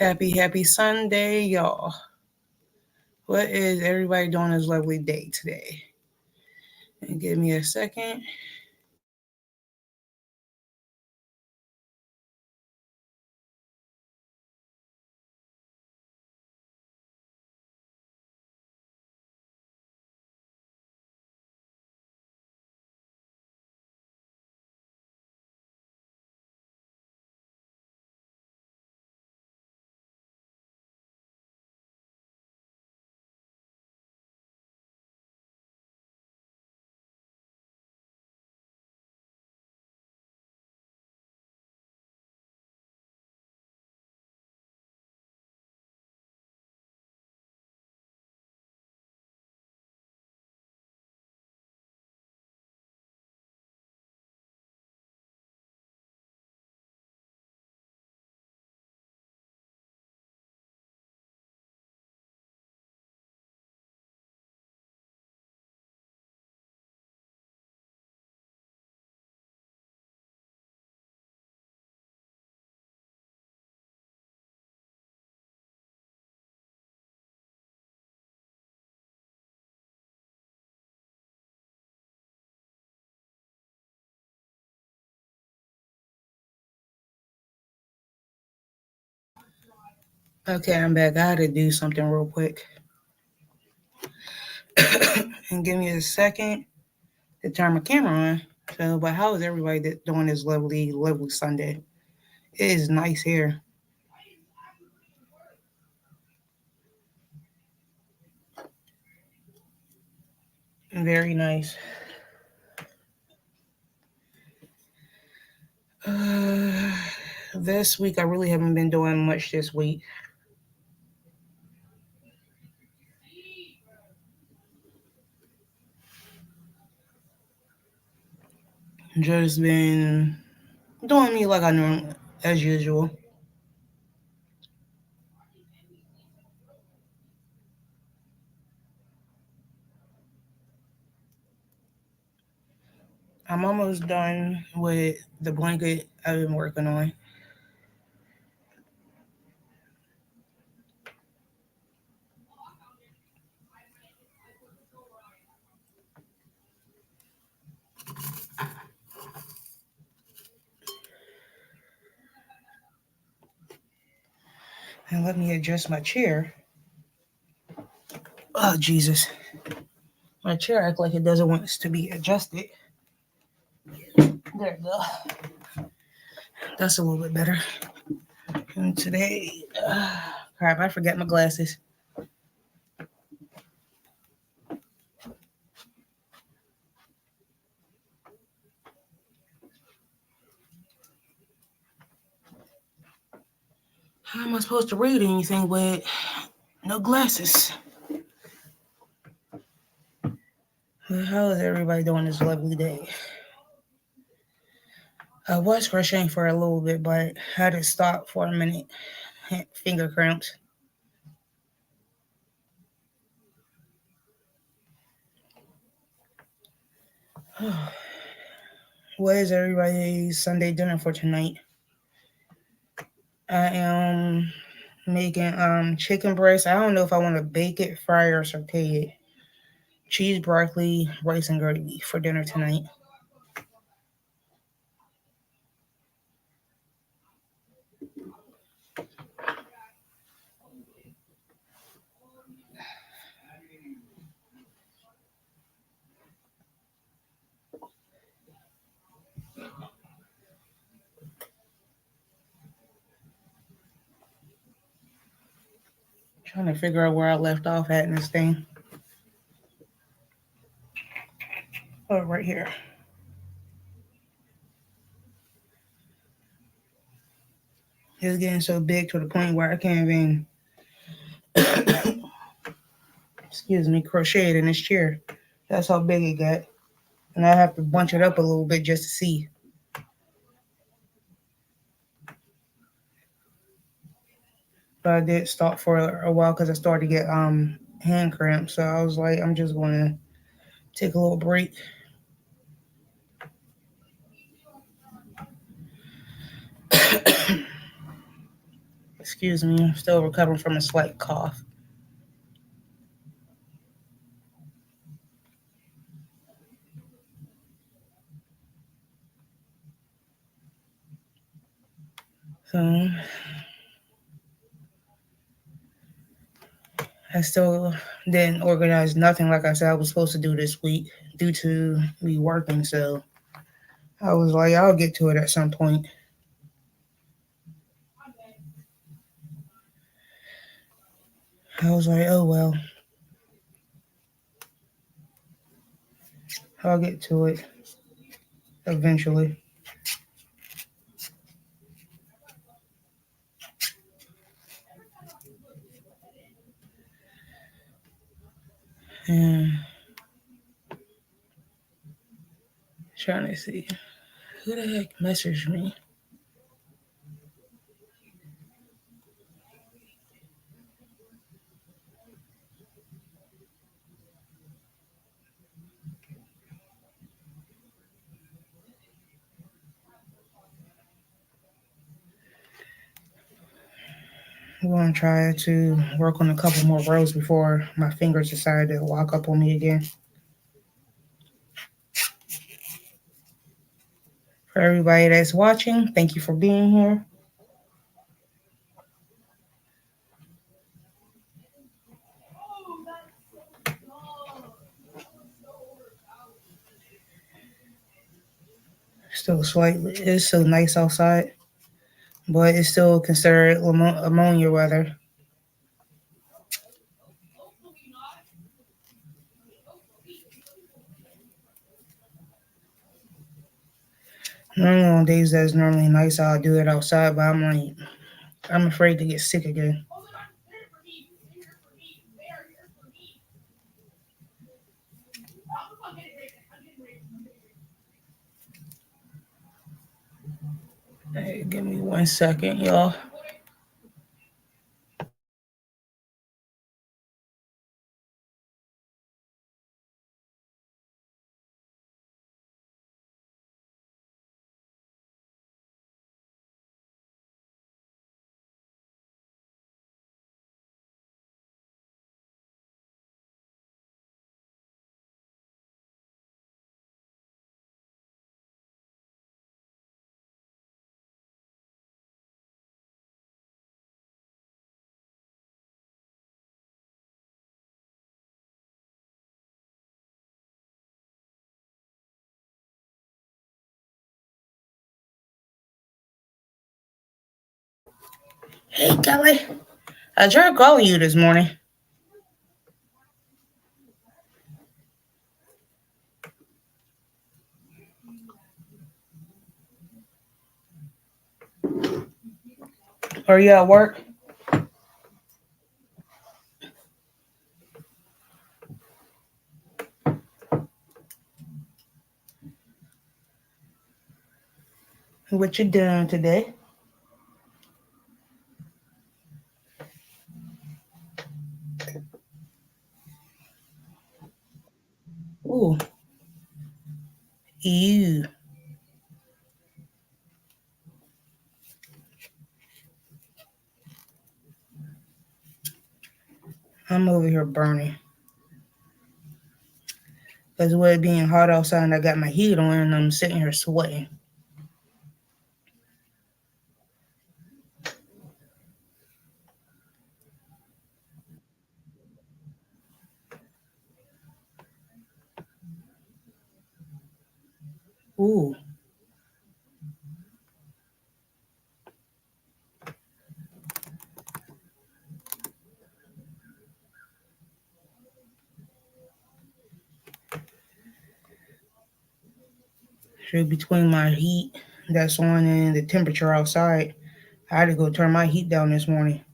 Happy Sunday, y'all. What is everybody doing this lovely day today? And give me a second. Okay, I'm back. I had to do something real quick. And give me a second to turn my camera on. So, but how is everybody doing this lovely Sunday? It is nice here. Very nice. Uh, this week, I really haven't been doing much this week. Just been doing me like I know as usual. I'm almost done with the blanket I've been working on. And let me adjust my chair. Oh, Jesus. My chair acts like it doesn't want to be adjusted. There we go. That's a little bit better. And today, crap, I forgot my glasses. How am I supposed to read anything with no glasses? How is everybody doing this lovely day? I was crocheting for a little bit, but had to stop for a minute. Finger cramps. What is everybody's Sunday dinner for tonight? I am making chicken breast. I don't know if I want to bake it, fry it, or saute it. Cheese, broccoli, rice, and gravy for dinner tonight. Trying to figure out where I left off at in this thing. Oh, right here. It's getting so big to the point where I can't even, excuse me, crochet it in this chair. That's how big it got. And I have to bunch it up a little bit just to see. But I did stop for a while because I started to get hand cramps. So I was like, I'm just going to take a little break. Excuse me, I'm still recovering from a slight cough. So I still didn't organize nothing like I said I was supposed to do this week due to me working. So I was like, I'll get to it at some point. I was like, oh well, I'll get to it eventually. And trying to see who the heck messaged me. I'm gonna try to work on a couple more rows before my fingers decide to lock up on me again. For everybody that's watching, thank you for being here. Still slightly, it's still nice outside, but it's still considered ammonia weather. Normally on days that's normally nice, I'll do it outside, but I'm afraid to get sick again. Hey, give me 1 second, y'all. Hey, Kelly. I tried calling you this morning. Are you at work? What you doing today? Ooh, you. I'm over here burning. Because with it being hot outside and I got my heat on and I'm sitting here sweating. Ooh, so between my heat that's on and the temperature outside, I had to go turn my heat down this morning.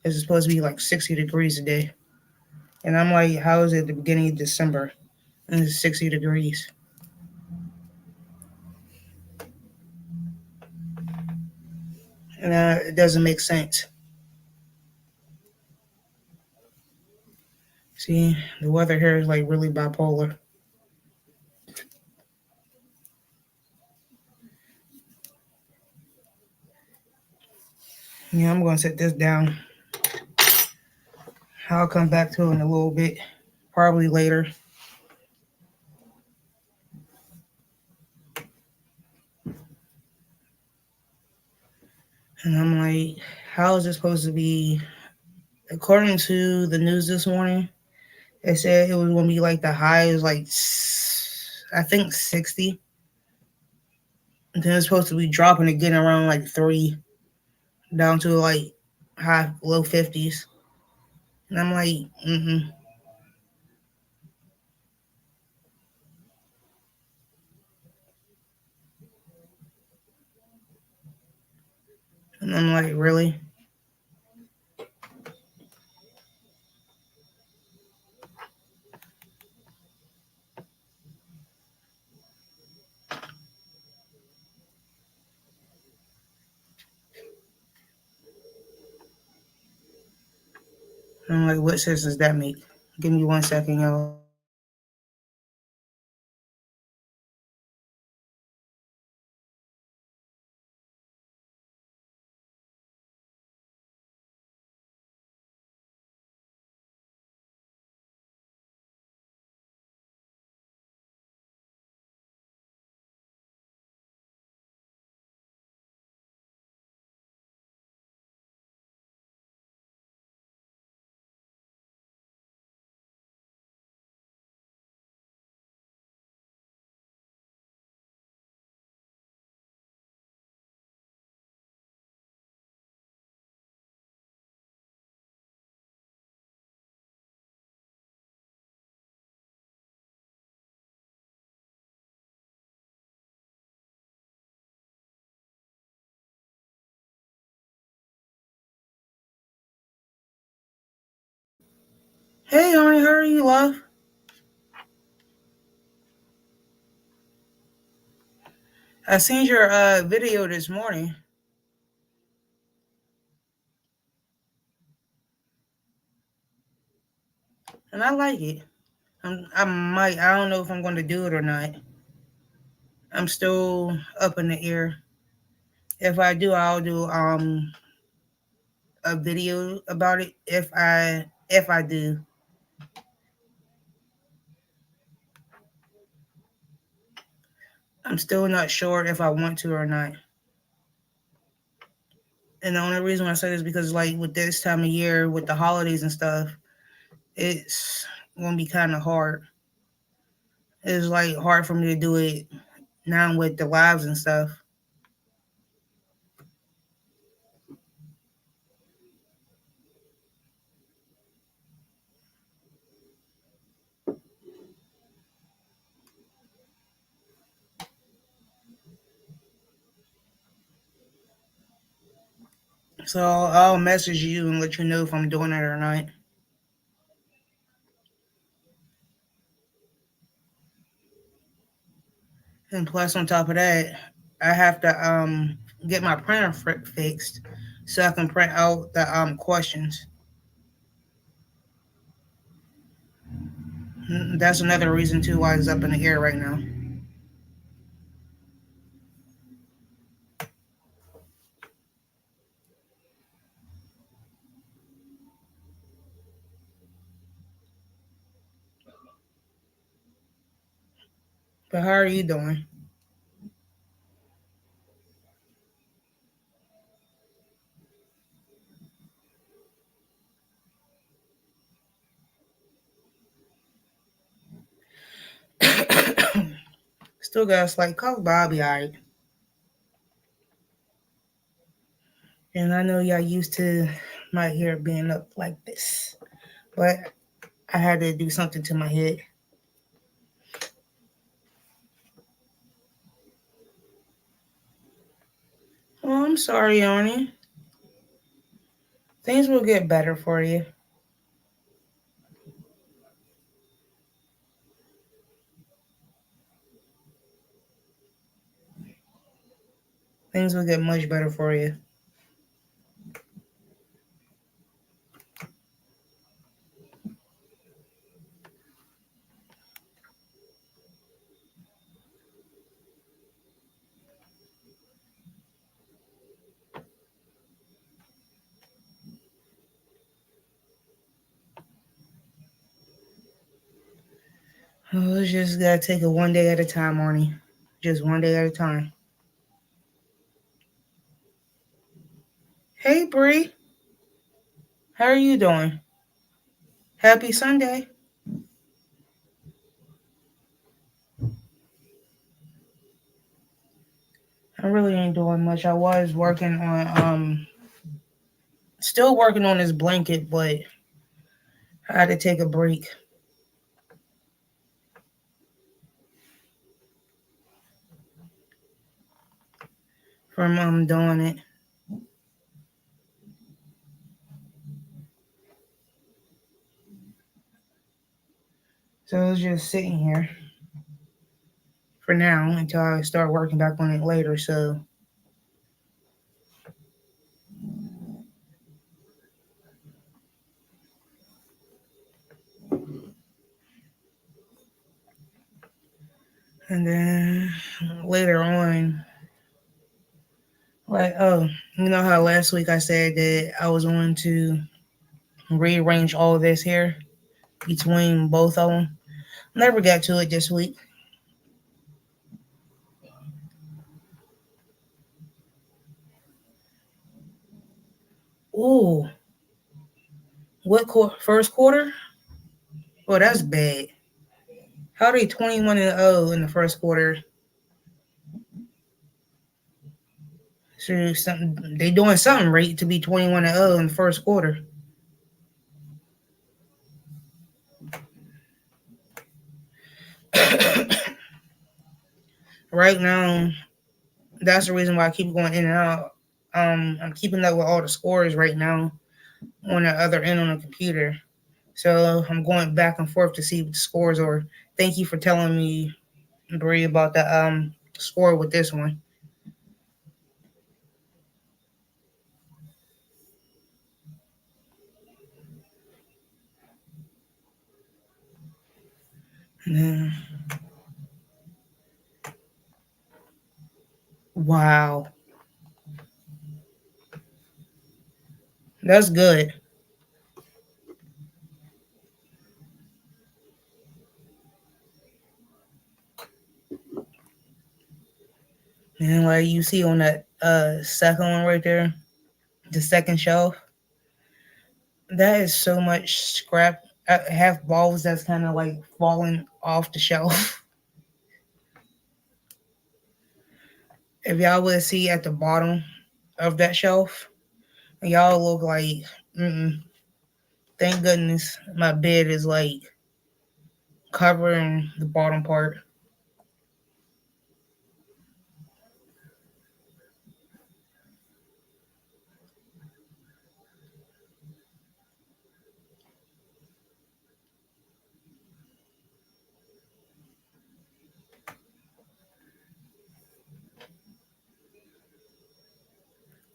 It's supposed to be like 60 degrees a day. And I'm like, how is it the beginning of December and it's 60 degrees? And it doesn't make sense. See, the weather here is like really bipolar. Yeah, I'm gonna set this down. I'll come back to it in a little bit, probably later. And I'm like, how is it supposed to be? According to the news this morning, it said it was gonna be like the high is like I think 60. And then it's supposed to be dropping again around like 3 down to like high low 50s. And I'm like, and I'm like, really? I'm like, what sense does that make? Give me 1 second, y'all. Hey, honey, how are you, love? I seen your video this morning, and I like it. I don't know if I'm going to do it or not. I'm still up in the air. If I do, I'll do a video about it. If I do, I'm still not sure if I want to or not. And the only reason I say this is because like with this time of year, with the holidays and stuff, it's gonna be kind of hard. It's like hard for me to do it now with the lives and stuff. So I'll message you and let you know if I'm doing it or not. And plus, on top of that, I have to get my printer fixed so I can print out the questions. That's another reason too why it's up in the air right now. But how are you doing? Still got a slight cough, but I'll be alright. And I know y'all used to my hair being up like this, but I had to do something to my head. Oh, I'm sorry, Arnie. Things will get better for you. Things will get much better for you. Oh, just gotta take it one day at a time, Arnie. Just one day at a time. Hey, Bree, how are you doing? Happy Sunday. I really ain't doing much. I was working on still working on this blanket, but I had to take a break from doing it. So I was just sitting here for now until I start working back on it later. So and then later on, like you know how last week I said that I was going to rearrange all of this here between both of them. Never got to it this week. Ooh, first quarter? Oh, that's bad. How they 21-0 in the first quarter? So something they doing something right to be 21-0 in the first quarter. Right now, that's the reason why I keep going in and out. I'm keeping up with all the scores right now on the other end on the computer. So I'm going back and forth to see what the scores are. Thank you for telling me, Bree, about the score with this one. Yeah. Wow, that's good. And like you see on that second one right there, the second shelf, that is so much scrap. I have balls that's kind of like falling off the shelf. If y'all would see at the bottom of that shelf, y'all look like, mm-mm, thank goodness my bed is like covering the bottom part.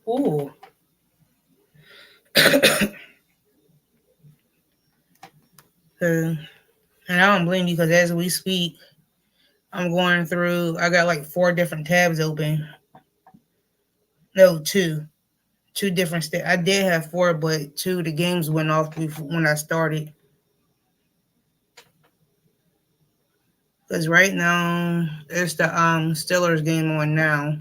Ooh. And I don't blame you because as we speak, I'm going through, I got like four different tabs open. No, two. Two different I did have four, but two of the games went off before, when I started. Because right now, it's the Steelers game on now.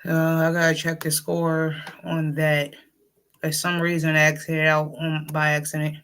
I gotta check the score on that. For some reason, I exited out by accident.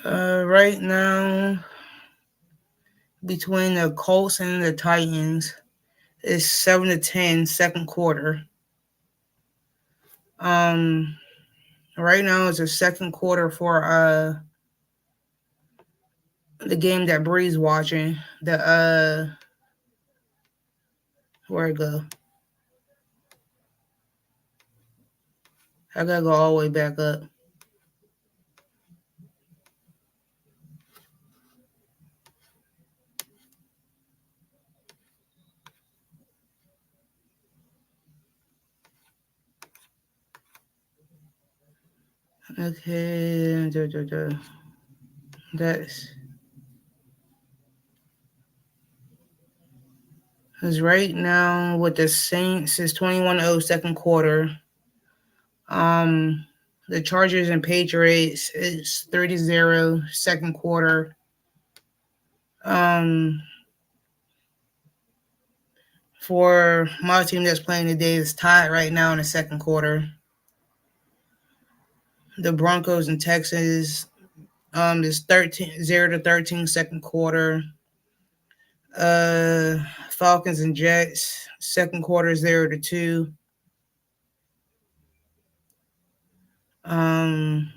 Right now, between the Colts and the Titans, it's 7-10 second quarter. Um, right now it's a second quarter for the game that Bree's watching. The Where it go? I gotta go all the way back up. Okay, that's because right now with the Saints is 21-0 second quarter. Um, the Chargers and Patriots is 30-0 second quarter. Um, for my team that's playing today is tied right now in the second quarter. The Broncos and Texans is 0-13 second quarter. Uh, Falcons and Jets second quarter 0-2. Um,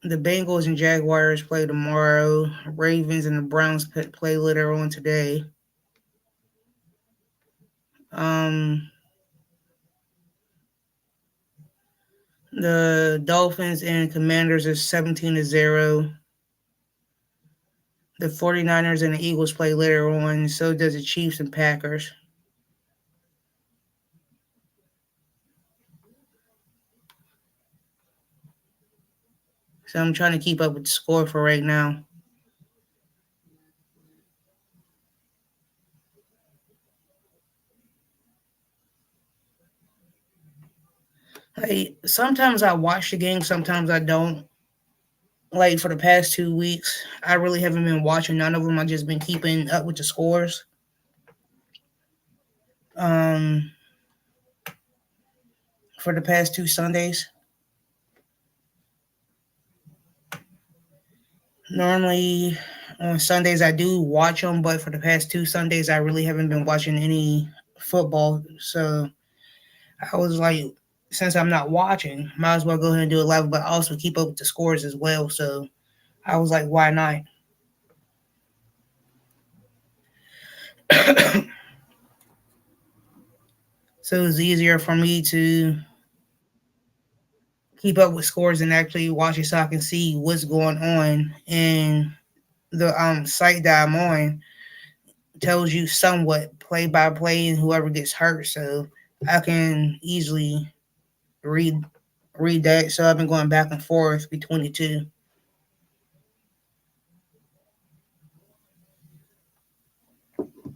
the Bengals and Jaguars play tomorrow. Ravens and the Browns play later on today. Um, the Dolphins and Commanders is 17-0. The 49ers and the Eagles play later on. So does the Chiefs and Packers. So I'm trying to keep up with the score for right now. Like sometimes I watch the game, sometimes I don't. Like for the past 2 weeks, I really haven't been watching none of them. I just been keeping up with the scores. Um, for the past two Sundays. Normally on Sundays I do watch them, but for the past two Sundays I really haven't been watching any football. So I was like, since I'm not watching, might as well go ahead and do it live, but also keep up with the scores as well. So I was like, why not? So it was easier for me to keep up with scores and actually watch it so I can see what's going on. And the site that I'm on tells you somewhat play by play and whoever gets hurt. So I can easily read read that. So I've been going back and forth between the two.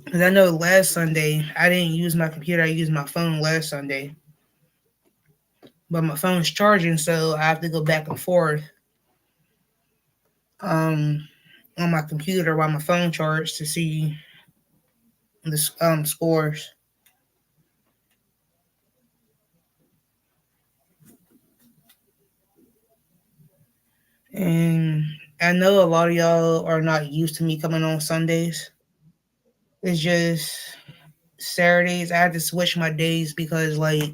Because I know last Sunday I didn't use my computer. I used my phone last Sunday, but my phone's charging, so I have to go back and forth um, on my computer while my phone charged to see the scores. And I know a lot of y'all are not used to me coming on Sundays. It's just Saturdays. I had to switch my days because like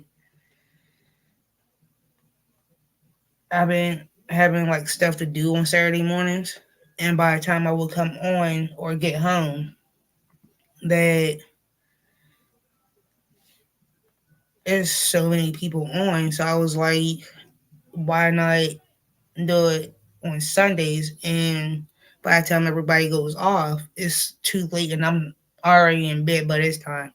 I've been having like stuff to do on Saturday mornings, and by the time I would come on or get home, that there's so many people on. So I was like, why not do it on Sundays? And by the time everybody goes off, it's too late, and I'm already in bed by this time.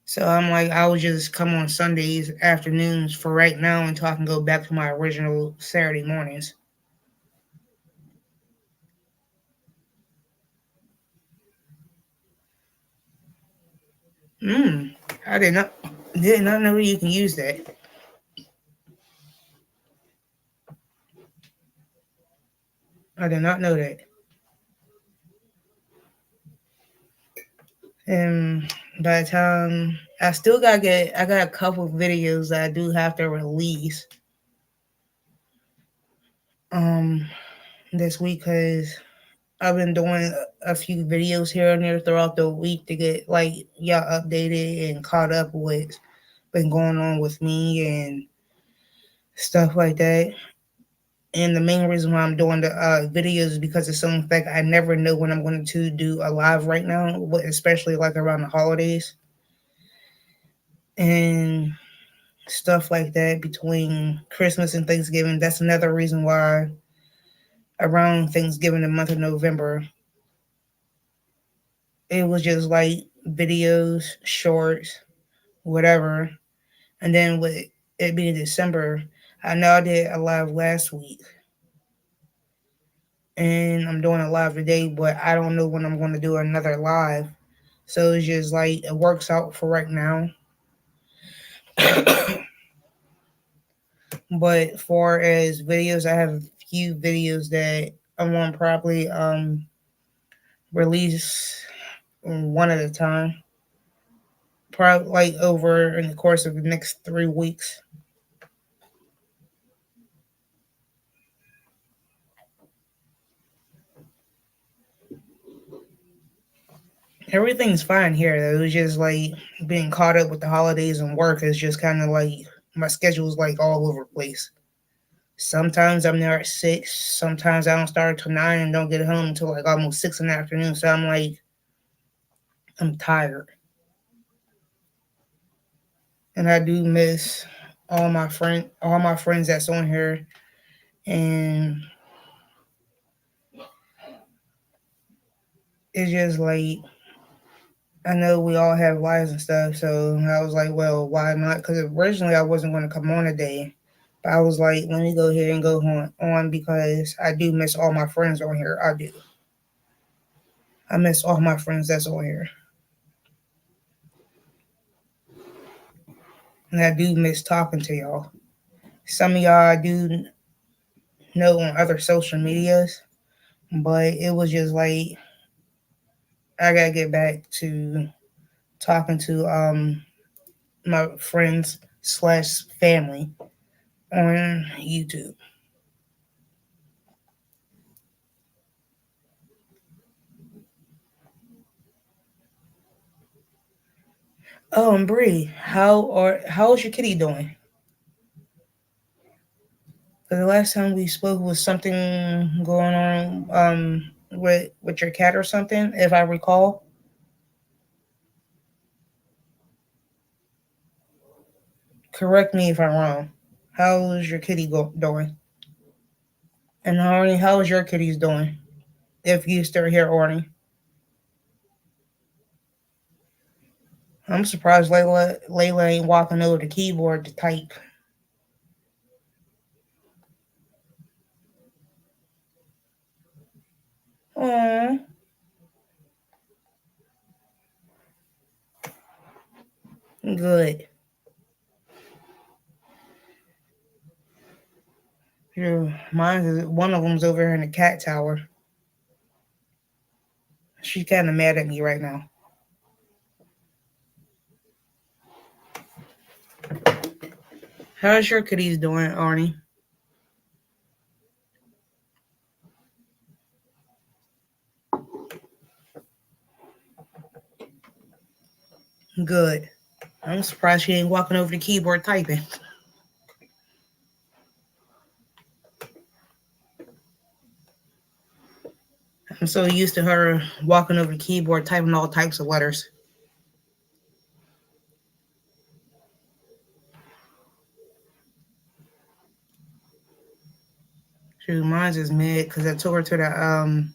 So I'm like, I will just come on Sundays afternoons for right now until I can go back to my original Saturday mornings. Mm, I did not know you can use that. I did not know that. And by the time I got a couple videos that I do have to release um this week because I've been doing a few videos here and there throughout the week to get like y'all updated and caught up with what's been going on with me. And stuff like that. And the main reason why I'm doing the videos is because of some fact I never know when I'm going to do a live right now, especially like around the holidays and stuff like that between Christmas and Thanksgiving. That's another reason why around Thanksgiving, the month of November, it was just like videos, shorts, whatever. And then with it being December, I know I did a live last week and I'm doing a live today, but I don't know when I'm going to do another live. So it's just like it works out for right now. But for as videos, I have a few videos that I want to probably release one at a time. Probably like over in the course of the next 3 weeks. Everything's fine here though. It was just like being caught up with the holidays and work is just kind of like my schedule is like all over the place. Sometimes I'm there at 6. Sometimes I don't start till 9 and don't get home until like almost 6 in the afternoon. So I'm like, I'm tired, and I do miss all my friends that's on here, and it's just like I know we all have lives and stuff. So I was like, well, why not? Because originally I wasn't going to come on today, but I was like, let me go ahead and go on because I do miss all my friends on here. I do. I miss all my friends that's on here, and I do miss talking to y'all. Some of y'all I do know on other social medias, but it was just like I gotta get back to talking to my friends slash family on YouTube. Oh, and Bree, how's your kitty doing? Because the last time we spoke was something going on with your cat or something, if I recall. Correct me if I'm wrong. How's your kitty doing? And Arnie, how's your kitties doing? If you still here, Arnie. I'm surprised Layla ain't walking over the keyboard to type. Aw, good. Yeah, mine is one of them's over here in the cat tower. She's kind of mad at me right now. How's your kitties doing, Arnie? Good. I'm surprised she ain't walking over the keyboard typing. I'm so used to her walking over the keyboard typing all types of letters. Shoot, mine's is mad because I took her to the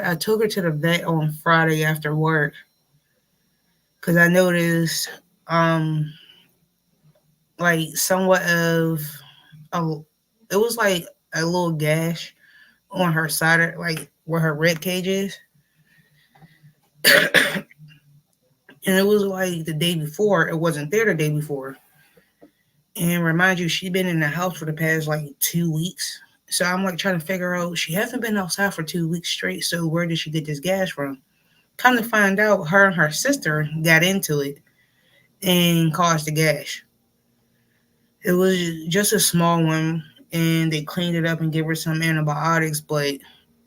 I took her to the vet on Friday after work because I noticed um like somewhat of a it was like a little gash on her side, like where her rib cage is, and it was like the day before. It wasn't there the day before, and remind you, she's been in the house for the past like 2 weeks. So I'm like trying to figure out she hasn't been outside for 2 weeks straight. So where did she get this gas from? Come to find out, her and her sister got into it and caused the gash. It was just a small one, and they cleaned it up and gave her some antibiotics. But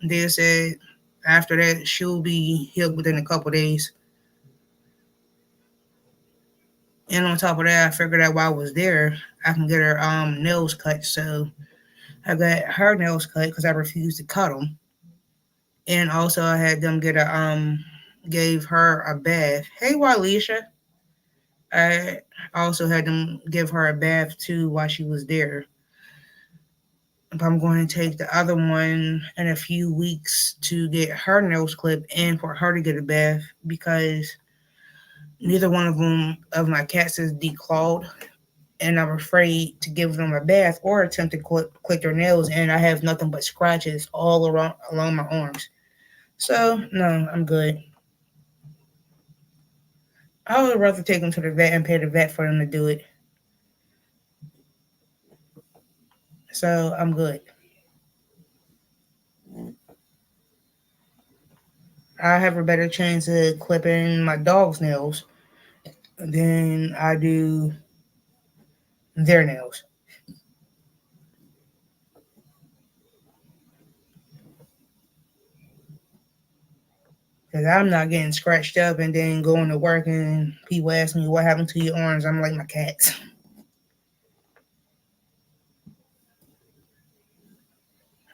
they said after that she'll be healed within a couple days. And on top of that, I figured out while I was there, I can get her nails cut. So I got her nails cut because I refused to cut them. And also I had them get a gave her a bath. Hey, Walisha. I also had them give her a bath too while she was there. But I'm going to take the other one in a few weeks to get her nails clipped and for her to get a bath because neither one of them of my cats is declawed, and I'm afraid to give them a bath or attempt to clip their nails, and I have nothing but scratches all around along my arms. So no, I'm good. I would rather take them to the vet and pay the vet for them to do it. So I'm good. I have a better chance of clipping my dog's nails than I do their nails. Because I'm not getting scratched up and then going to work and people ask me what happened to your arms. I'm like my cats.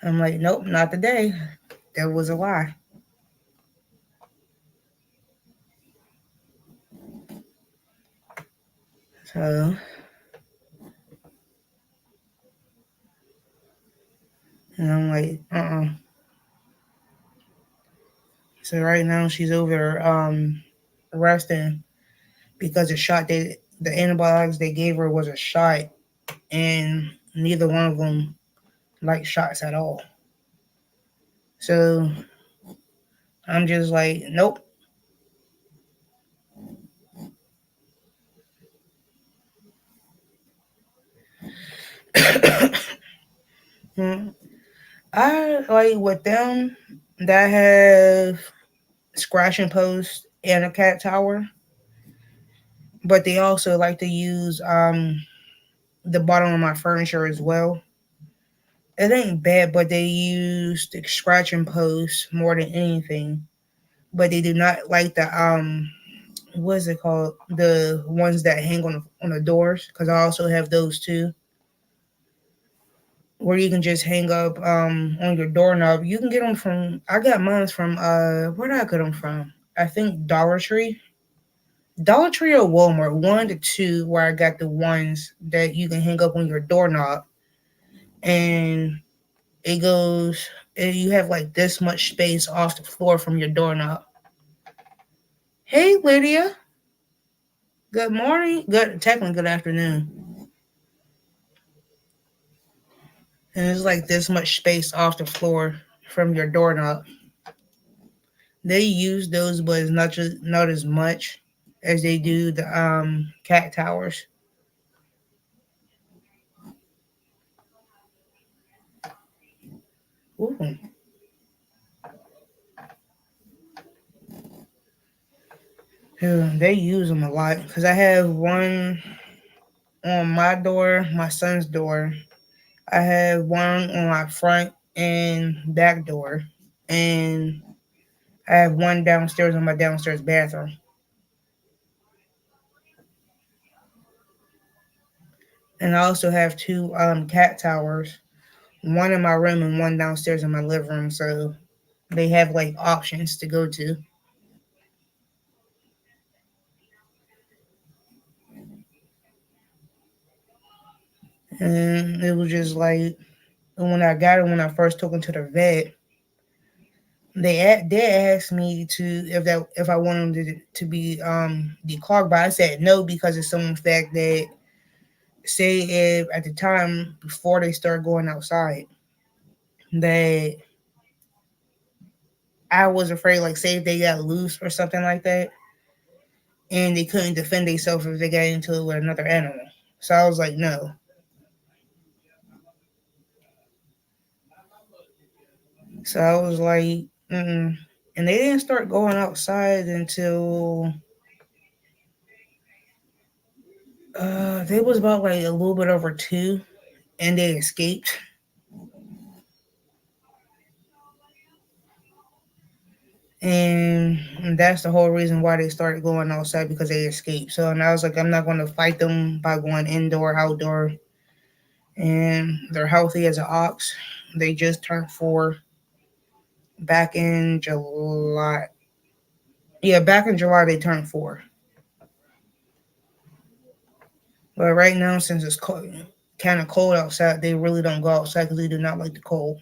I'm like, nope, not today. That was a lie. So, and I'm like, So right now she's over resting because the antibiotics they gave her was a shot, and neither one of them like shots at all. So I'm just like, nope. Hmm. I like with them that have scratching posts and a cat tower, but they also like to use the bottom of my furniture as well. It ain't bad, but they use the scratching posts more than anything. But they do not like the what is it called? The ones that hang on the doors, because I also have those too, where you can just hang up on your doorknob. You can get them from. I got mine from where did I get them from? I think Dollar Tree or Walmart. One of the two where I got the ones that you can hang up on your doorknob, and it goes. And you have like this much space off the floor from your doorknob. Hey Lydia, good morning. Good, technically good afternoon. And it's like this much space off the floor from your doorknob. They use those, but it's not as much as they do the cat towers. Ooh. Yeah, they use them a lot because I have one on my door, my son's door. I have one on my front and back door, and I have one downstairs in my downstairs bathroom. And I also have two cat towers, one in my room and one downstairs in my living room. So they have like options to go to. And it was just like when I got it when I first took him to the vet, they asked me to if I wanted them to be declogged, but I said no because of some fact that say if at the time before they start going outside that I was afraid like say if they got loose or something like that and they couldn't defend themselves if they got into it with another animal. So I was like no. So I was like, mm-mm. And they didn't start going outside until they was about like a little bit over 2, and they escaped. And that's the whole reason why they started going outside, because they escaped. So, and I was like, I'm not going to fight them by going indoor, outdoor. And they're healthy as an ox. They just turned 4 back in July. Yeah, back in July they turned 4. But right now, since it's kind of cold outside, they really don't go outside because they do not like the cold.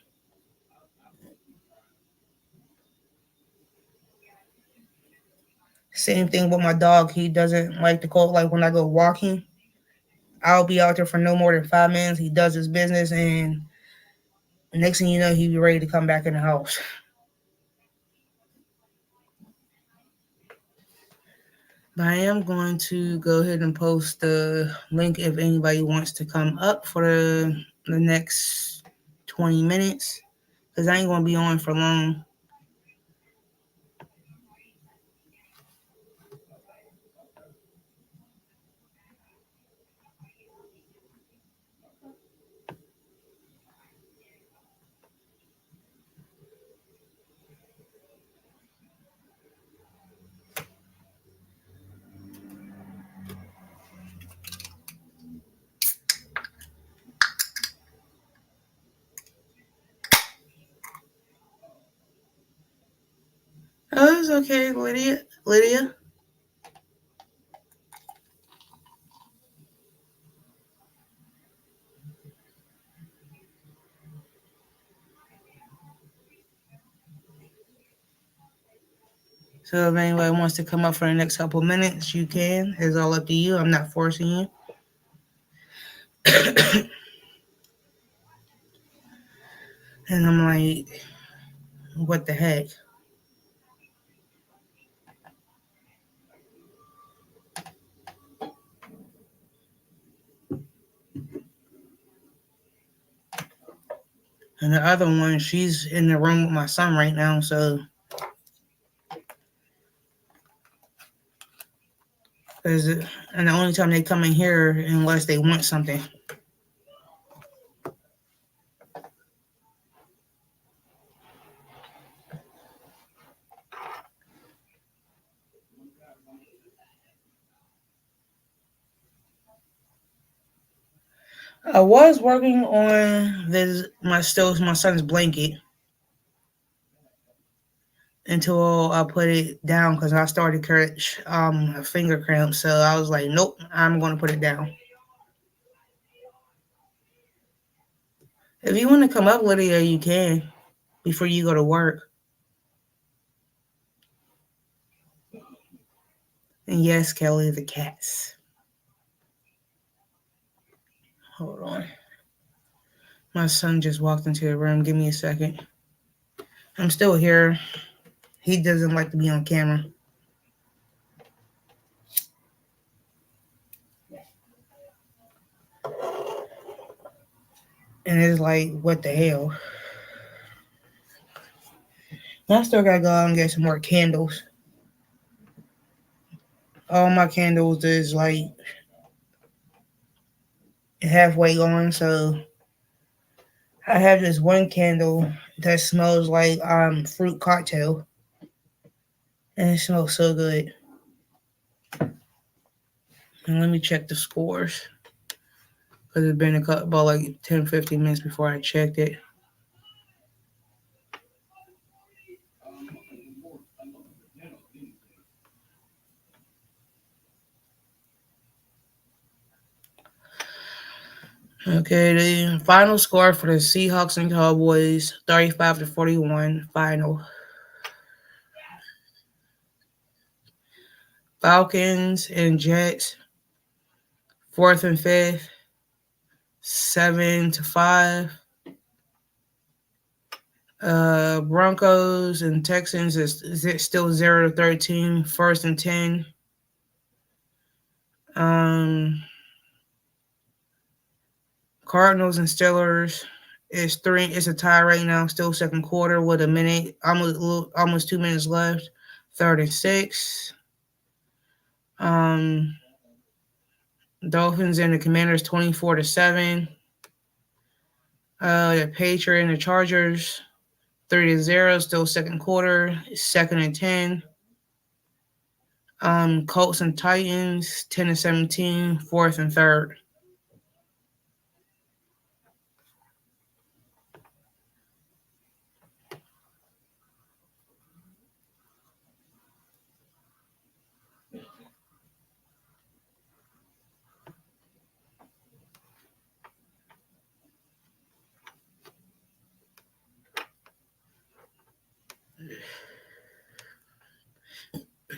Same thing with my dog. He doesn't like the cold. Like when I go walking, I'll be out there for no more than 5 minutes. He does his business, and next thing you know, he'll be ready to come back in the house. But I am going to go ahead and post the link if anybody wants to come up for the next 20 minutes, because I ain't going to be on for long. Oh, it's okay, Lydia. Lydia. So if anybody wants to come up for the next couple minutes, you can. It's all up to you. I'm not forcing you. And I'm like, what the heck? And the other one, she's in the room with my son right now. So, and the only time they come in here unless they want something. I was working on my son's blanket until I put it down because I started a finger cramp. So I was like, nope, I'm gonna put it down. If you want to come up, Lydia, you can before you go to work. And yes, Kelly, the cats. Hold on. My son just walked into the room. Give me a second. I'm still here. He doesn't like to be on camera. And it's like, what the hell? I still gotta go out and get some more candles. All my candles is like halfway gone, so I have this one candle that smells like fruit cocktail. And it smells so good. And let me check the scores. Because it's been about like 10, 15 minutes before I checked it. Okay, the final score for the Seahawks and Cowboys, 35-41 final. Falcons and Jets, fourth and fifth, 7-5. Broncos and Texans is it still 0-13, first and 10. Um, Cardinals and Steelers is 3. It's a tie right now. Still second quarter with a minute, almost 2 minutes left. Third and 6. Um, Dolphins and the Commanders 24-7. The Patriots and the Chargers 3-0, still second quarter, second and 10. Colts and Titans, 10-17, fourth and third.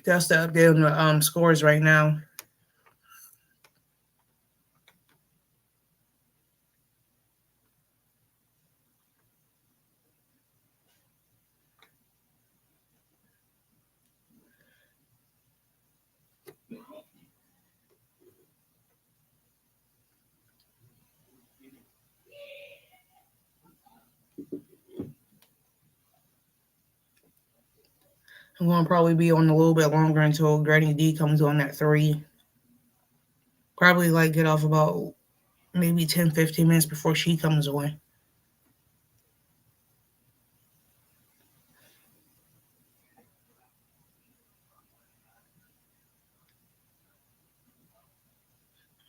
That's the update on the scores right now. I'm gonna probably be on a little bit longer until Granny D comes on at 3. Probably like get off about maybe 10-15 minutes before she comes on.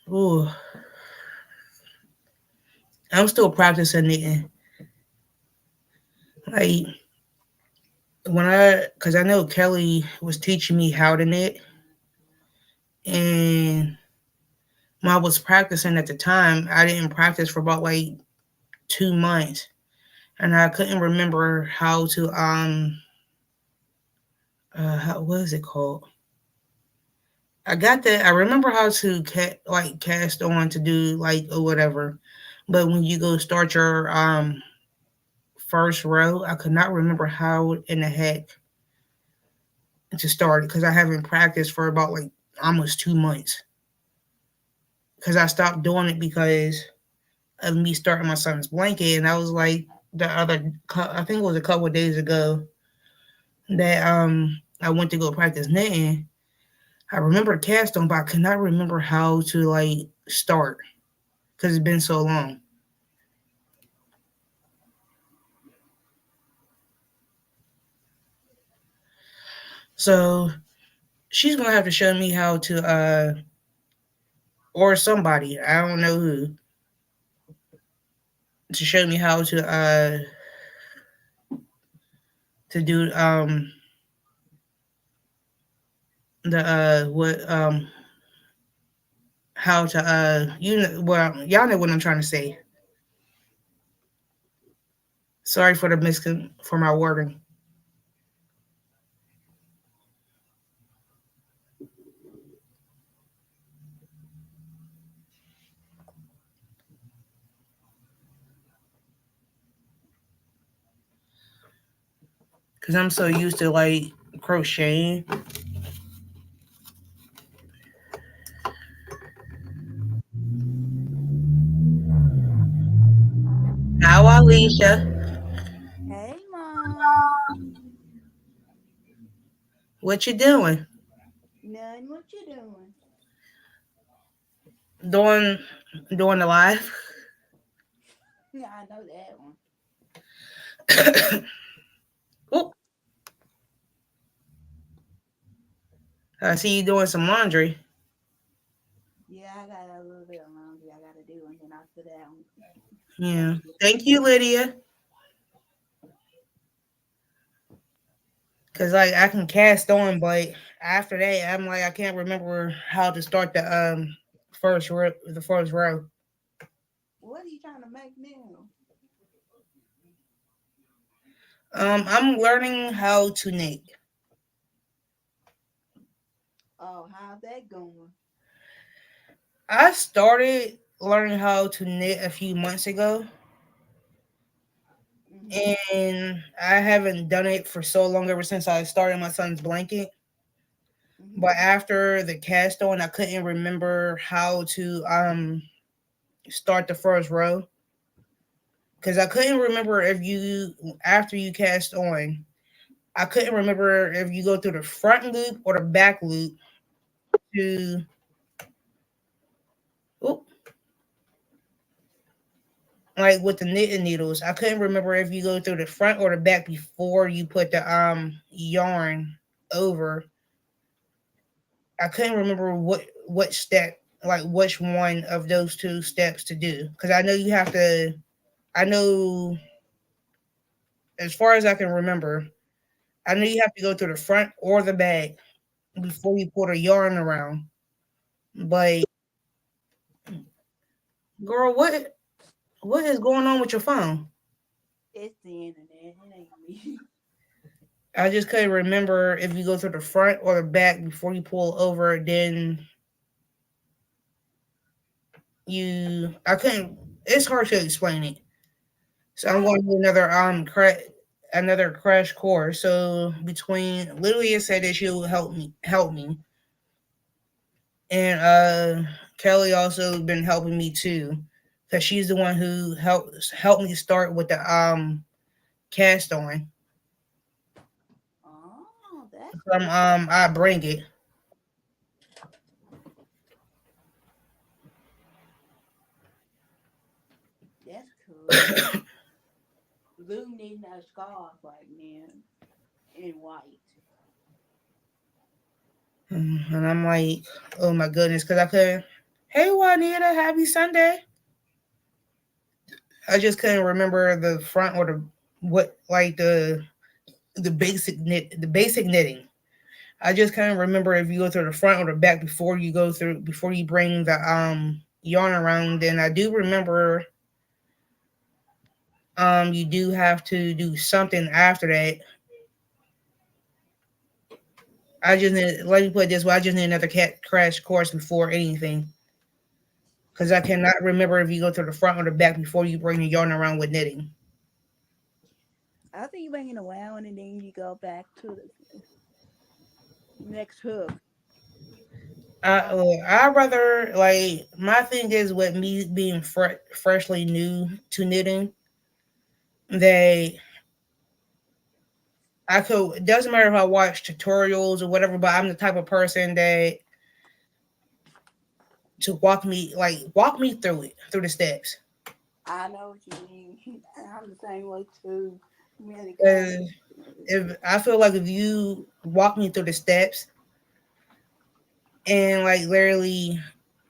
Ooh, I'm still practicing knitting. Like cause I know Kelly was teaching me how to knit, and when I was practicing at the time, I didn't practice for about like 2 months, and I couldn't remember how to what is it called? I got that. I remember how to like cast on to do like or whatever, but when you go start your first row, I could not remember how in the heck to start it because I haven't practiced for about like almost 2 months. Because I stopped doing it because of me starting my son's blanket, and I was like I think it was a couple of days ago that I went to go practice knitting. I remember cast on, but I could not remember how to like start because it's been so long. So she's gonna have to show me how to or somebody, I don't know who, to show me how to do the what how to well, y'all know what I'm trying to say. Sorry for the for my wording. Cause I'm so used to like crocheting. How Alicia? Hey, Mom. What you doing? None, what you doing? Doing doing the live? Yeah, I know that one. Oh, I see you doing some laundry. Yeah, I got a little bit of laundry I gotta do, and then after that, I'm Yeah. gonna get. Thank you, Lydia. Cause like I can cast on, but after that, I'm like I can't remember how to start the first row. What are you trying to make now? I'm learning how to knit. Oh, how's that going? I started learning how to knit a few months ago, Mhm. and I haven't done it for so long ever since I started my son's blanket. Mhm. But after the cast on, I couldn't remember how to start the first row because I couldn't remember if you after you cast on. I couldn't remember if you go through the front loop or the back loop to. Oh, like with the knitting needles, I couldn't remember if you go through the front or the back before you put the yarn over. I couldn't remember what step, like which one of those two steps to do, because I know you have to. I know, as far as I can remember, I know you have to go through the front or the back before you put a yarn around. But girl, what is going on with your phone? It's the internet. It ain't me. I just couldn't remember if you go through the front or the back before you pull over. Then I couldn't. It's hard to explain it. So I'm I going to do another crash course. So between literally, it said that she'll help me, and Kelly also been helping me too, because she's the one who helped me start with the cast on oh, that's from cool. I bring it. That's cool. Lou needing a scarf right now in white. And I'm like, oh my goodness, because I couldn't. Hey Juanita, happy Sunday. I just couldn't remember the front or the what like the basic knitting. I just couldn't remember if you go through the front or the back before you bring the yarn around. And I do remember you do have to do something after that. I just need let me put it this way. I just need another crash course before anything, because I cannot remember if you go through the front or the back before you bring the yarn around with knitting. I think you bring it around and then you go back to the next hook. I rather like my thing is with me being freshly new to knitting, they I could it doesn't matter if I watch tutorials or whatever, but I'm the type of person that to walk me through it through the steps. I know what you mean. I'm the same way too. Many kind Uh, if I feel like if you walk me through the steps and like literally,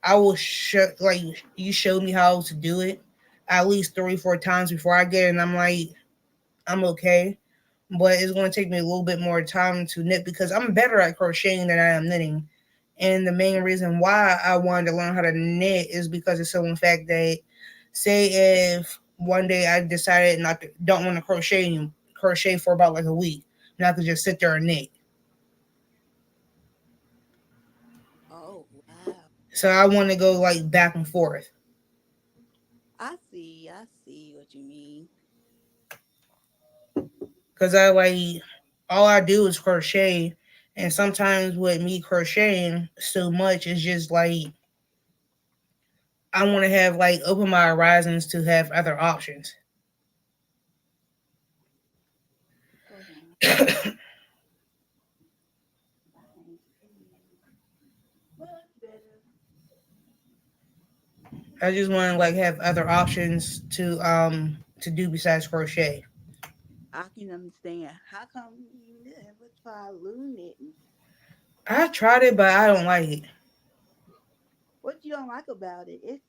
I will show like you showed me how to do it at least 3 4 times before I get it, and I'm like I'm okay. But it's going to take me a little bit more time to knit because I'm better at crocheting than I am knitting. And the main reason why I wanted to learn how to knit is because of the fact that, say, if one day I decided not to, don't want to crochet for about like a week, and I could just sit there and knit. Oh wow. So I want to go like back and forth I see what you mean. because I like all I do is crochet, and sometimes with me crocheting so much, it's just like I want to have like open my horizons to have other options. Hold on. I can't see. Much better. I just want to like have other options to do besides crochet. I can understand. How come you never try loom knitting? I tried it, but I don't like it. What you don't like about it? It's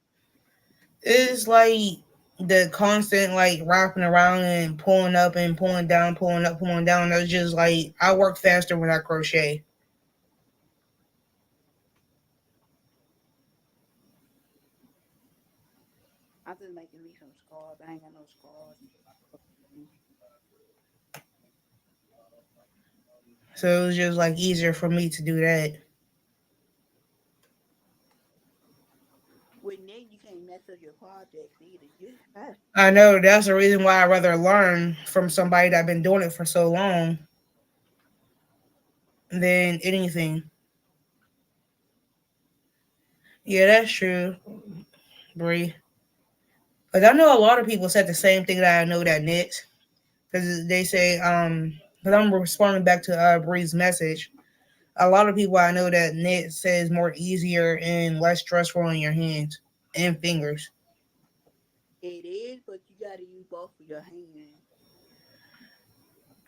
It's like the constant like wrapping around and pulling up and pulling down, pulling up, pulling down. That's just like I work faster when I crochet. I'm just making me some scarves. I ain't got no scarves. So it was just like easier for me to do that. With knitting, you can't mess up your projects either. You have I know that's the reason why I rather learn from somebody that been doing it for so long than anything. Yeah, that's true, Bree. Because I know a lot of people said the same thing that I know that knits. Because they say, because I'm responding back to Bree's message. A lot of people I know that knit says more easier and less stressful on your hands and fingers. It is, but you gotta use both of your hands.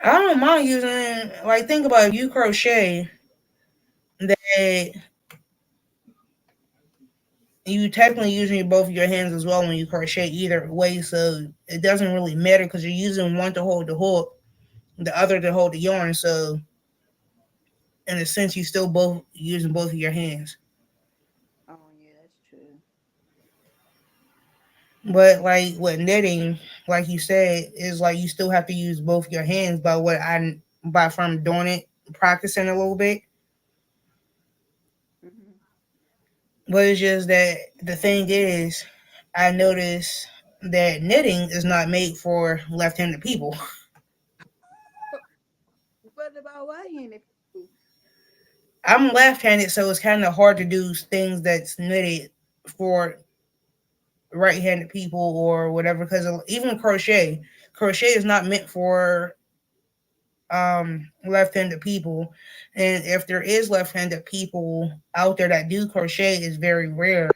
I don't mind using, like, think about if you crochet, that you technically using both of your hands as well when you crochet either way, so it doesn't really matter because you're using one to hold the hook, the other to hold the yarn. So in a sense, you still both using both of your hands. Oh yeah, that's true. But like with knitting, like you said, is like you still have to use both your hands. By what I by from doing it, practicing a little bit. Hmm. But it's just that the thing is, I noticed that knitting is not made for left-handed people. What about right-handed people? I'm left-handed, so it's kind of hard to do things that's knitted for right-handed people or whatever. Because even crochet is not meant for left-handed people, and if there is left-handed people out there that do crochet, is very rare,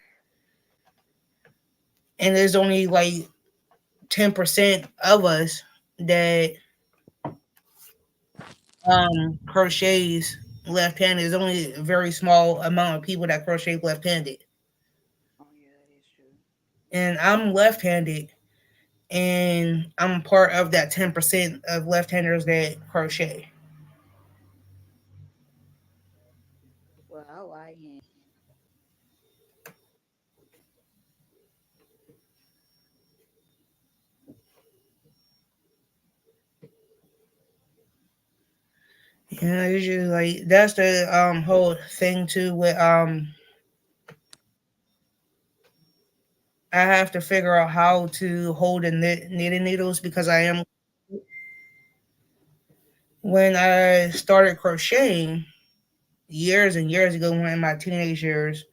and there's only like 10% of us that crochets left-handed. There's only a very small amount of people that crochet left-handed, Oh yeah, that is true. and I'm left-handed, and I'm part of that 10% of left-handers that crochet. Well, I right-handed. It's just like that's the whole thing too with I have to figure out how to hold the knitting needles because I am when I started crocheting years and years ago when in my teenage years.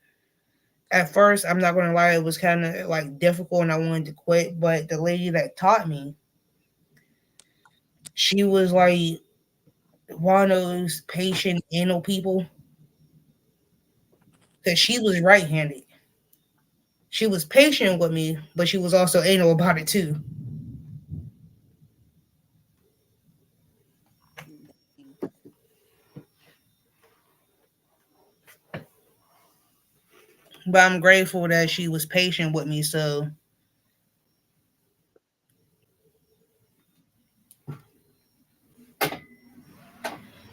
At first, I'm not gonna lie, it was kind of like difficult and I wanted to quit. But the lady that taught me, she was like one of those patient anal people because she was right-handed. She was patient with me, but she was also anal about it too. Dang. But I'm grateful that she was patient with me. So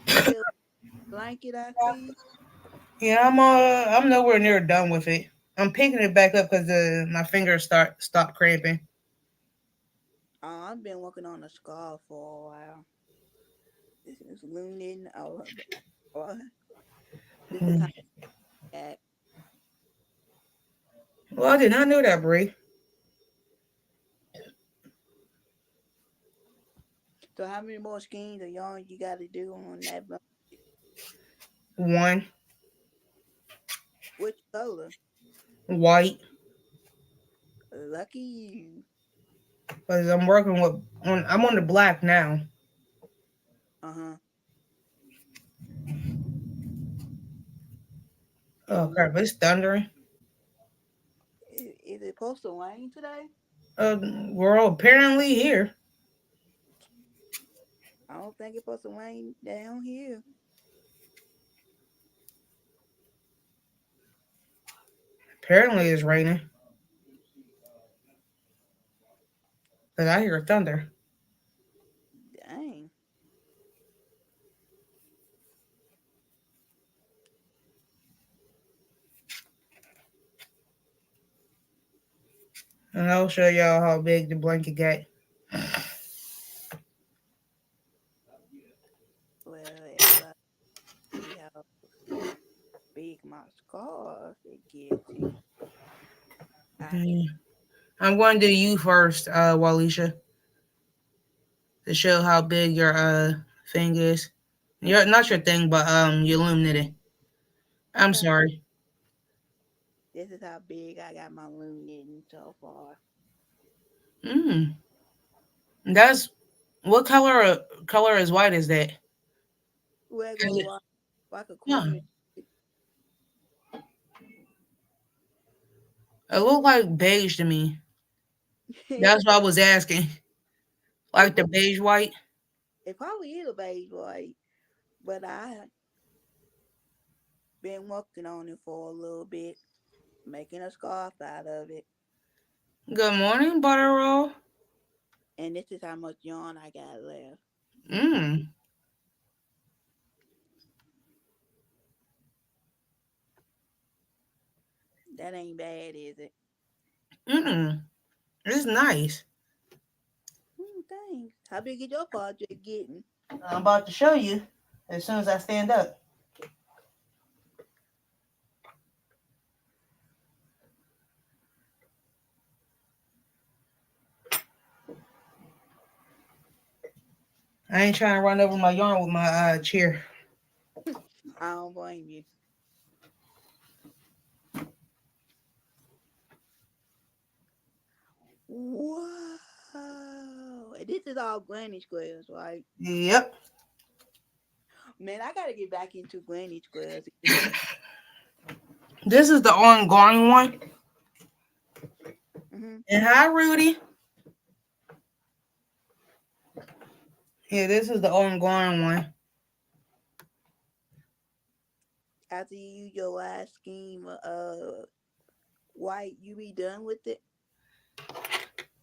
You still blanket? I see. yeah, I'm nowhere near done with it. I'm picking it back up because my fingers stop cramping. I've been working on a scarf for a while. This is looning. Oh, this is the kind Mm. of cat. Well, I did not know that, Brie. So how many more skeins of yarn you got to do on that blanket? One Which color? white Lucky you. because I'm working with I'm on the black now. Uh huh. Oh And what crap! It's thundering. is it supposed to rain today? Uh, we're all apparently here. I don't think it's supposed to rain down here. Apparently, it's raining because I hear thunder. Dang. And I'll show y'all how big the blanket got. Well, if I see how big my scarf it gets, I can. Mm. I'm going to do you first, Walisha, to show how big your thing is. Your not your thing, but your loom knitting. I'm Okay. sorry. This is how big I got my loom knitting so far. Mm. That's what color is white is that? Regular white, like a Yeah, Christmas. it looked like beige to me. it That's what I was asking. Like the probably, beige white. it probably is a beige white, but I been working on it for a little bit, making a scarf out of it. Good morning, butter roll. And this is how much yarn I got left. Mmm. That ain't bad, is it? Mmm. It's nice. Thanks. How big is your project getting? I'm about to show you as soon as I stand up. I ain't trying to run over my yarn with my chair. I don't blame you. Wow. And this is all granny squares, right? Yep. Man, I gotta get back into granny squares again. This is the ongoing one. Hmm. And hi, Rudy. Yeah, this is the ongoing one. After you use your last scheme, white, you be done with it?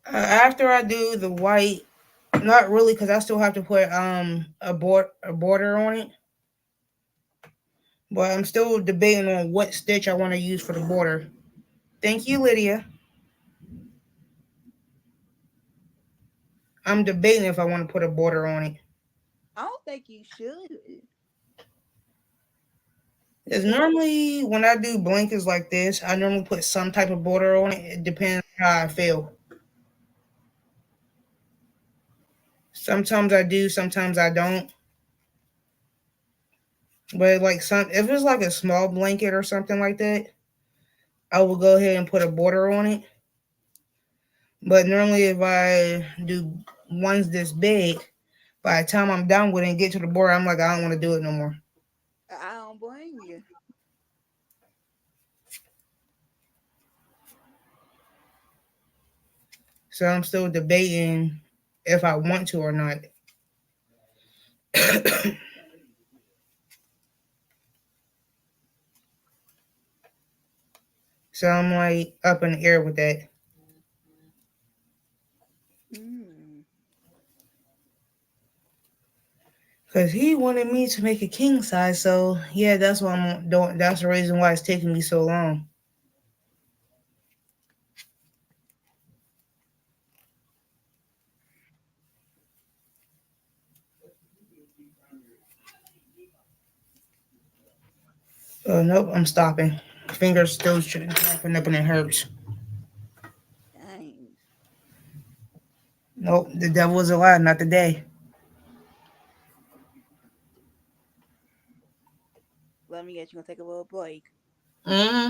After I do the white, not really, cause I still have to put a border on it. But I'm still debating on what stitch I want to use for the border. Thank you, Lydia. I'm debating if I want to put a border on it. I don't think you should. Because normally when I do blankets like this, I normally put some type of border on it. It depends on how I feel. Sometimes I do, sometimes I don't. But like some, if it's like a small blanket or something like that, I will go ahead and put a border on it. But normally, if I do ones this big, by the time I'm done with it and get to the border, I'm like, I don't want to do it no more. I don't blame you. So I'm still debating if I want to or not. So I'm like up in the air with that. Mm. Cause he wanted me to make a king size, so yeah, that's why I'm doing. That's the reason why it's taking me so long. Nope, I'm stopping. Fingers still tapping up and it hurts. Dang. Nope, the devil is a lie, not today. Let me get you gonna take a little break. Hmm.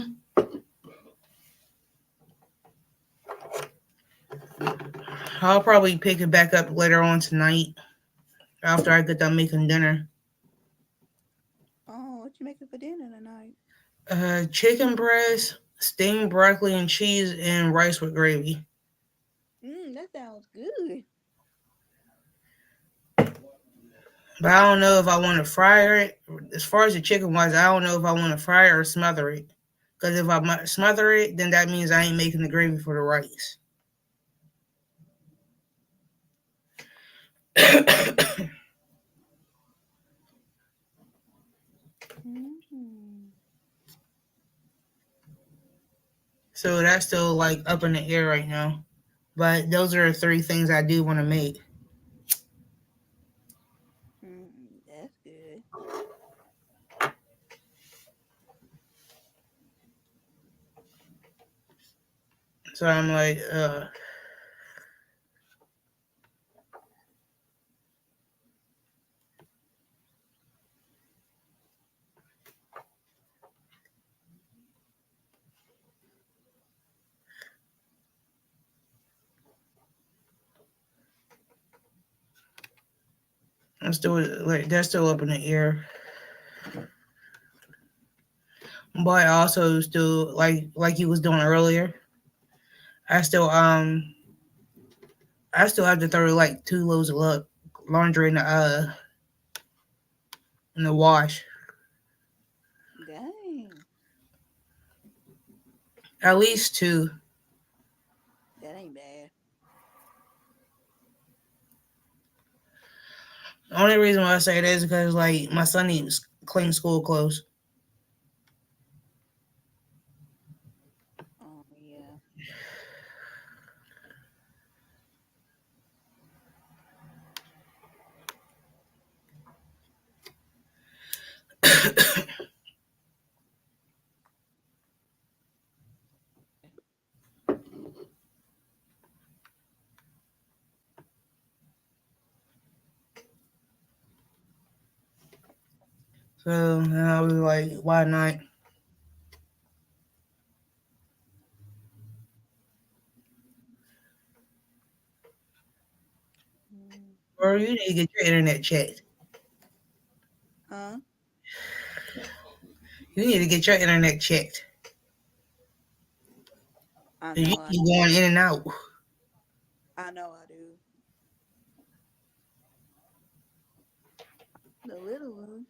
I'll probably pick it back up later on tonight after I get done making dinner. Oh, what you making for dinner tonight? Chicken breast, steamed broccoli and cheese, and rice with gravy. That sounds good. But I don't know if I want to fry it. As far as the chicken wise, I don't know if I want to fry it or smother it. Because if I smother it, then that means I ain't making the gravy for the rice. Mm. So that's still like up in the air right now. But those are the three things I do want to make. That's good. So I'm like, I'm still like that's still up in the air. But also still like you was doing earlier. I still I still have to throw like 2 loads of laundry in the wash. Dang, At least two. that ain't bad. The only reason why I say that is because like my son needs clean school clothes. Oh yeah. So and I was like, why not? Mm. Or you need to get your internet checked. Huh? You need to get your internet checked. I 'Cause you know I keep going in and out. I know I do. The little one,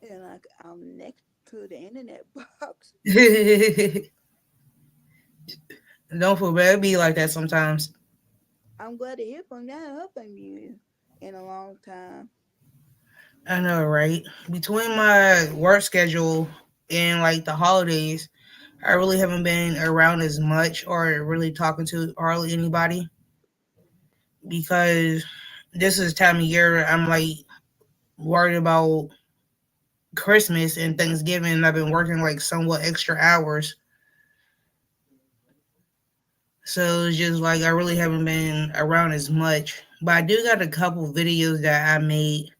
and I'm next to the internet box. Don't feel bad. It be like that sometimes. I'm glad to hear from that up from you in a long time. I know, right? Between my work schedule and like the holidays, I really haven't been around as much or really talking to hardly anybody because this is the time of year I'm like worried about Christmas and Thanksgiving. And I've been working like somewhat extra hours. So it's just like I really haven't been around as much. But I do got a couple videos that I made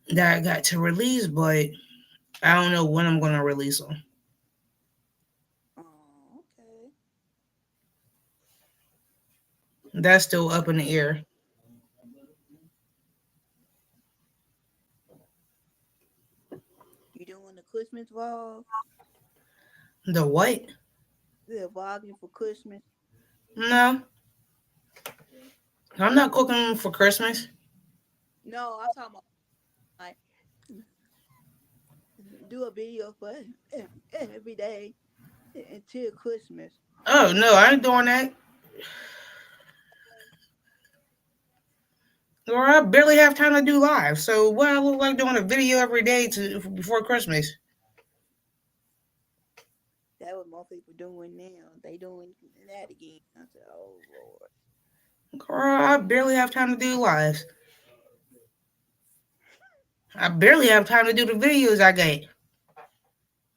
that I got to release, but I don't know when I'm going to release them. Oh, okay. That's still up in the air. You doing the Christmas vlog? The what? The vlogging for Christmas? No, I'm not cooking for Christmas. No, I'm talking about like do a video for every day until Christmas. Oh no, I ain't doing that. Or I barely have time to do live. So what I look like doing a video every day to before Christmas? That what most people doing now. They doing that again. I said, oh Lord. Girl, I barely have time to do lives. I barely have time to do the videos I got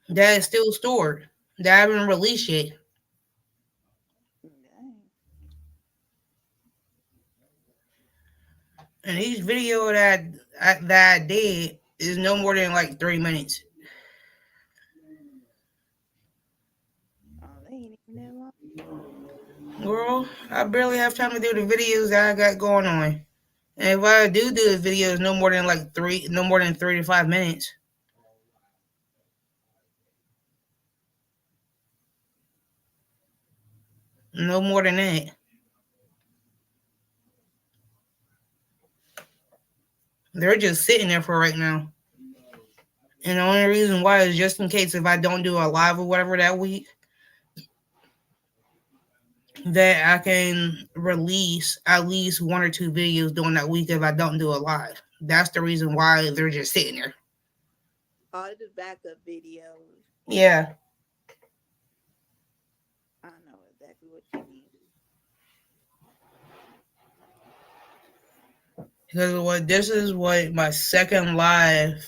that is still stored that I haven't released yet. Dang. And each video that I did is no more than like 3 minutes. Oh, they ain't even that long. Girl, I barely have time to do the videos that I got going on. And if I do the videos, no more than 3 to 5 minutes, no more than that. They're just sitting there for right now. And the only reason why is just in case if I don't do a live or whatever that week, that I can release at least 1 or 2 videos during that week if I don't do a live. That's the reason why they're just sitting there. Oh, it's just backup videos. Yeah. I know exactly what you mean. Because what this is what my second live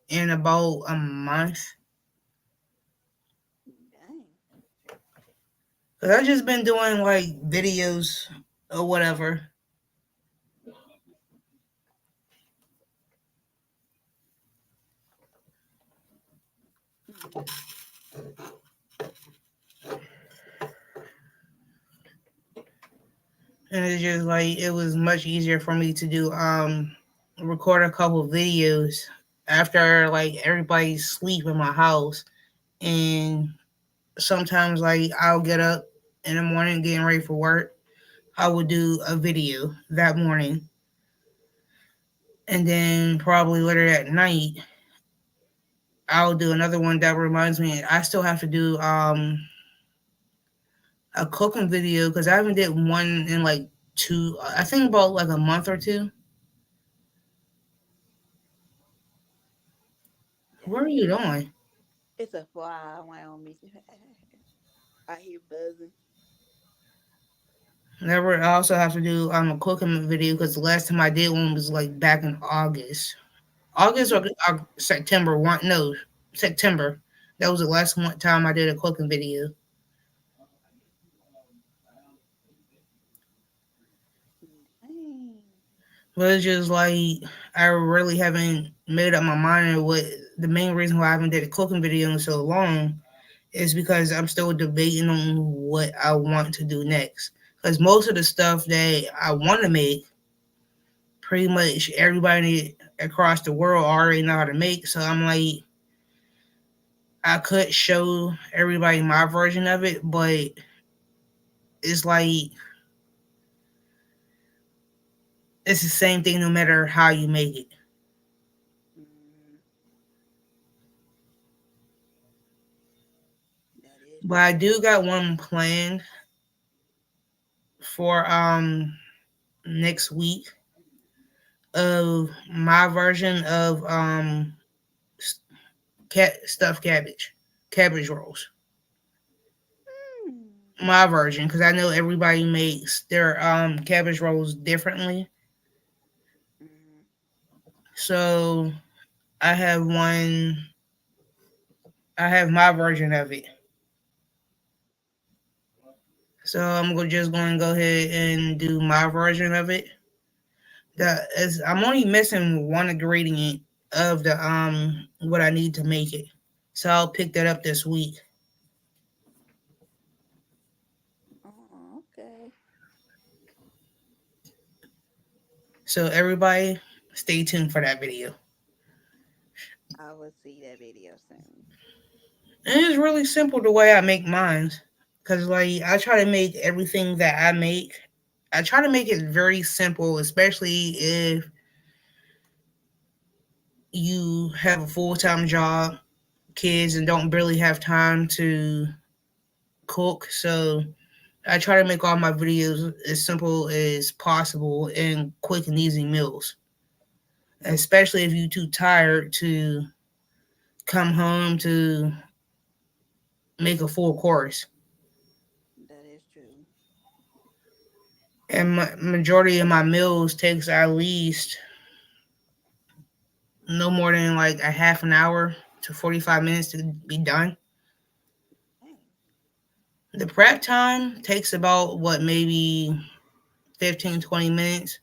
in about a month. Dang. Cause I just been doing like videos or whatever. Mm. And it's just like it was much easier for me to do record a couple videos after like everybody's sleep in my house. And sometimes like I'll get up in the morning getting ready for work, I would do a video that morning. And then probably later at night, I'll do another one that reminds me I still have to do a cooking video because I haven't did one in like two I think about like a month or two. What are you Dang. doing? It's a fly around me. I hear buzzing. Never. I also have to do a cooking video because the last time I did one was like back in August. August or September. One no, September. That was the last time I did a cooking video. Dang. But it's just like I really haven't made up my mind on what the main reason why I haven't did a cooking video in so long is because I'm still debating on what I want to do next. Because most of the stuff that I want to make, pretty much everybody across the world already know how to make. So I'm like, I could show everybody my version of it, but it's like it's the same thing no matter how you make it. Mm, that is But true. I do got one planned for next week of my version of stuffed cabbage rolls. Mm. My version, because I know everybody makes their cabbage rolls differently. Mm. So I have one. I have my version of it. So just going to go ahead and do my version of it. I'm only missing one ingredient of the what I need to make it. So I'll pick that up this week. Oh, okay. So everybody, stay tuned for that video. I will see that video soon. And it's really simple the way I make mine, cause like I try to make everything that I make. I try to make it very simple, especially if you have a full time job, kids, and don't really have time to cook. So I try to make all my videos as simple as possible and quick and easy meals. Especially if you're too tired to come home to make a full course. That is true. And majority of my meals takes at least no more than like a half an hour to 45 minutes to be done. Dang. The prep time takes about what, maybe 15-20 minutes.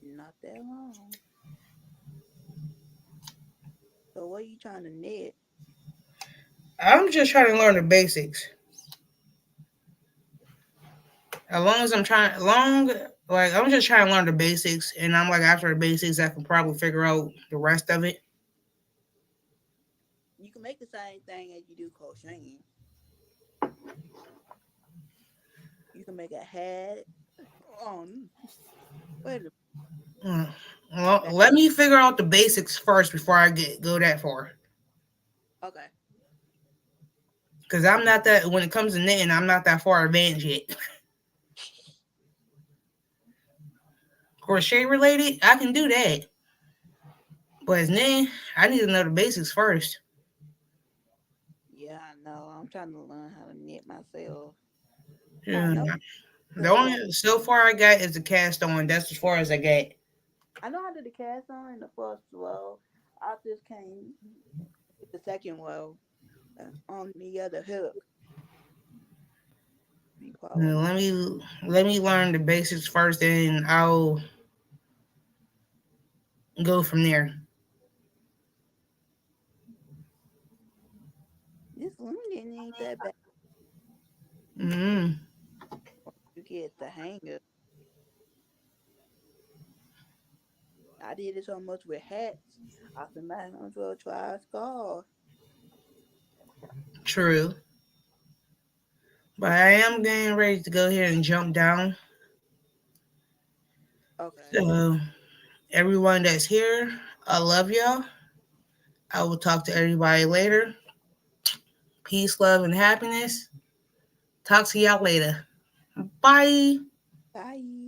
Not that long. So what are you trying to knit? I'm just trying to learn the basics. As long as I'm trying, long like I'm just trying to learn the basics, and I'm like after the basics, I can probably figure out the rest of it. You can make the same thing as you do crocheting. You can make a hat. Oh, wait a Mm. Well, minute. let me figure out the basics first before I get go that far. Okay. Because I'm not that when it comes to knitting, I'm not that far advanced yet. Crochet related, I can do that. But as knitting, I need to know the basics first. Yeah, I know. I'm trying to learn how to knit myself. I Yeah. know The the only first. so far I got is the cast on. That's as far as I got. I know I did the cast on in the first row. I just can't get the second row on the other hook. Be Now, problem. let me learn the basics first, and I'll go from there. This learning ain't that bad. Mm-hmm. You get the hang of. I did it so much with hats. I said, man, I'm going to try a scarf. True. But I am getting ready to go ahead and jump down. Okay. So, everyone that's here, I love y'all. I will talk to everybody later. Peace, love, and happiness. Talk to y'all later. Bye. Bye.